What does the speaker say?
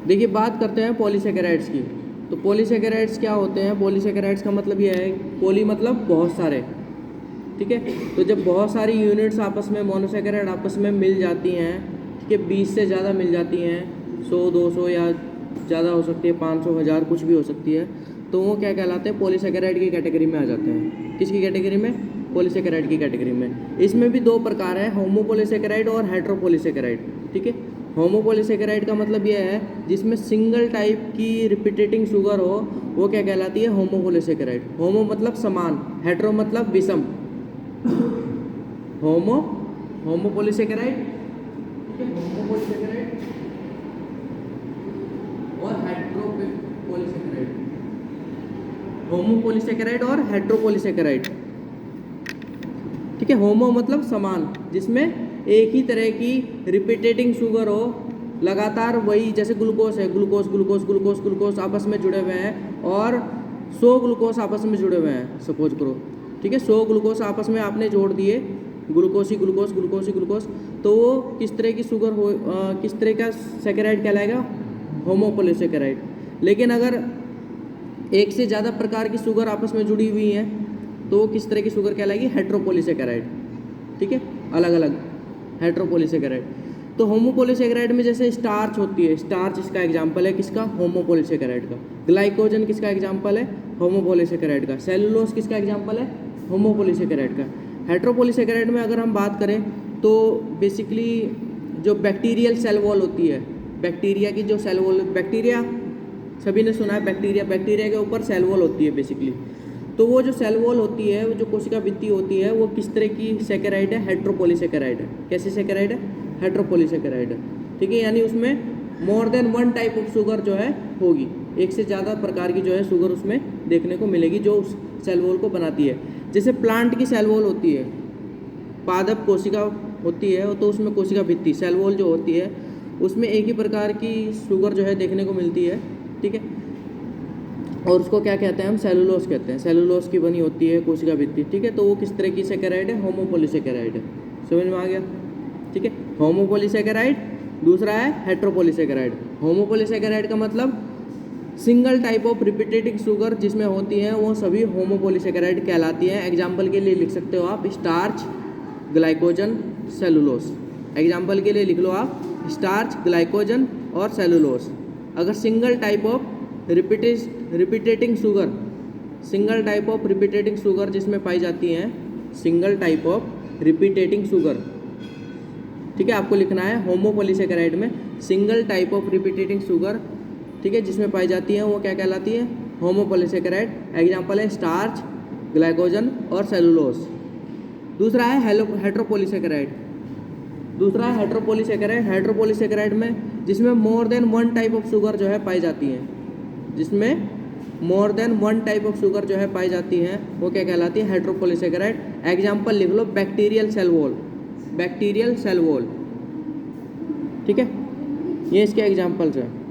देखिए बात करते हैं पॉलीसेकेराइड्स की। तो पॉलीसेकेराइड्स क्या होते हैं? पॉलीसेकेराइड्स का मतलब यह है, पॉली मतलब बहुत सारे, ठीक है। तो जब बहुत सारी यूनिट्स आपस में, मोनोसेकेराइड आपस में मिल जाती हैं, ठीक है, 20 से ज़्यादा मिल जाती हैं, 100 200 या ज़्यादा हो सकती है, 500 1000 कुछ भी हो सकती है, तो वो क्या कहलाते हैं? पॉलीसेकेराइड की कैटेगरी में आ जाते हैं। किसकी कैटेगरी में? पॉलीसेकेराइड की कैटेगरी में। इसमें भी दो प्रकार हैं, होमोपॉलीसेकेराइड और हेट्रोपॉलीसेकेराइड, ठीक है। होमोपॉलीसेकेराइड का मतलब यह है जिसमें सिंगल टाइप की रिपीटेटिंग शुगर हो, वो क्या कहलाती है? होमोपॉलीसेकेराइड। होमो मतलब समान, हेट्रो मतलब विषम। होमोपॉलीसेकेराइड, ठीक है, होमोपॉलीसेकेराइड और हेट्रोपॉलीसेकेराइड। होमोपॉलीसेकेराइड और हेट्रोपॉलीसेकेराइड, ठीक है। होमो मतलब समान, जिसमें एक ही तरह की रिपीटेटिंग शुगर हो, लगातार वही, जैसे ग्लूकोज है, ग्लूकोज ग्लूकोज ग्लूकोज ग्लूकोज आपस में जुड़े हुए हैं, और 100 ग्लूकोज आपस में जुड़े हुए हैं, सपोज करो, ठीक है। 100 ग्लूकोज आपस में आपने जोड़ दिए, ग्लूकोज ही ग्लूकोज ग्लूकोज ही ग्लूकोज, तो वो किस तरह की शुगर हो, किस तरह का सेकेराइड कहलाएगा? होमोपॉलीसेकेराइड। लेकिन अगर एक से ज़्यादा प्रकार की शुगर आपस में जुड़ी हुई हैं, तो वो किस तरह की शुगर कहलाएगी? हेट्रोपॉलीसेकेराइड, ठीक है, अलग अलग, हेट्रोपॉलीसेकेराइड। तो होमोपॉलीसेकेराइड में जैसे स्टार्च होती है, स्टार्च इसका एग्जांपल है, किसका? होमोपॉलीसेकेराइड का। ग्लाइकोजन किसका एग्जांपल है? होमोपॉलीसेकेराइड का। सेलुलोज किसका एग्जांपल है? होमोपॉलीसेकेराइड का। हेट्रोपॉलीसेकेराइड में अगर हम बात करें तो बेसिकली जो बैक्टीरियल सेल वॉल होती है, बैक्टीरिया की जो सेल वॉल, बैक्टीरिया सभी ने सुना है, बैक्टीरिया, बैक्टीरिया के ऊपर सेल वॉल होती है बेसिकली। तो वो जो सेल वॉल होती है, वो जो कोशिका भित्ति होती है, वो किस तरह की सेकेराइड है? हेट्रोपॉलीसेकेराइड है। कैसी सेकेराइड है? हेट्रोपॉलीसेकेराइड है, ठीक है। यानी उसमें more than one type of sugar जो है होगी, एक से ज़्यादा प्रकार की जो है शुगर उसमें देखने को मिलेगी, जो उस सेल वॉल को बनाती है। जैसे प्लांट की सेल वॉल होती है, पादप कोशिका होती है, तो उसमें कोशिका भित्ति, सेल वॉल जो होती है, उसमें एक ही प्रकार की शुगर जो है देखने को मिलती है, ठीक है। और उसको क्या कहते हैं? हम सेलुलोज कहते हैं। सेलुलोज की बनी होती है कोशिका भित्ति, ठीक है। तो वो किस तरह की सेकेराइड है? होमोपॉलीसेकेराइड है। समझ में आ गया, ठीक है। होमोपॉलीसेकेराइड, दूसरा है हेट्रोपॉलीसेकेराइड। होमोपॉलीसेकेराइड का मतलब single type of repeating sugar जिसमें होती हैं, वो सभी होमोपॉलीसेकेराइड कहलाती हैं। एग्जाम्पल के लिए लिख सकते हो आप स्टार्च, ग्लाइकोजन, सेलुलोज। एग्जाम्पल के लिए लिख लो आप स्टार्च, ग्लाइकोजन और सेलुलोज। अगर single type of repeating sugar, single type of repeating sugar जिसमें पाई जाती हैं, single type of repeating sugar, ठीक है, आपको लिखना है होमोपॉलीसेकेराइड में single type of repeating sugar, ठीक है, जिसमें पाई जाती है, वो क्या कहलाती है? होमोपॉलीसेकेराइड। एग्जाम्पल है स्टार्च, ग्लाइकोजन और सेलुलोज। दूसरा है हेट्रोपॉलीसेकेराइड। दूसरा है हेट्रोपॉलीसेकेराइड। हेट्रोपॉलीसेकेराइड में जिसमें more than one type of sugar जो है पाई जाती है, जिसमें more than one type of sugar जो है पाई जाती है, वो क्या कहलाती है? हेट्रोपॉलीसेकेराइड। एग्जाम्पल लिख लो bacterial cell wall, bacterial cell wall, ठीक है, ये इसके एग्जाम्पल्स हैं।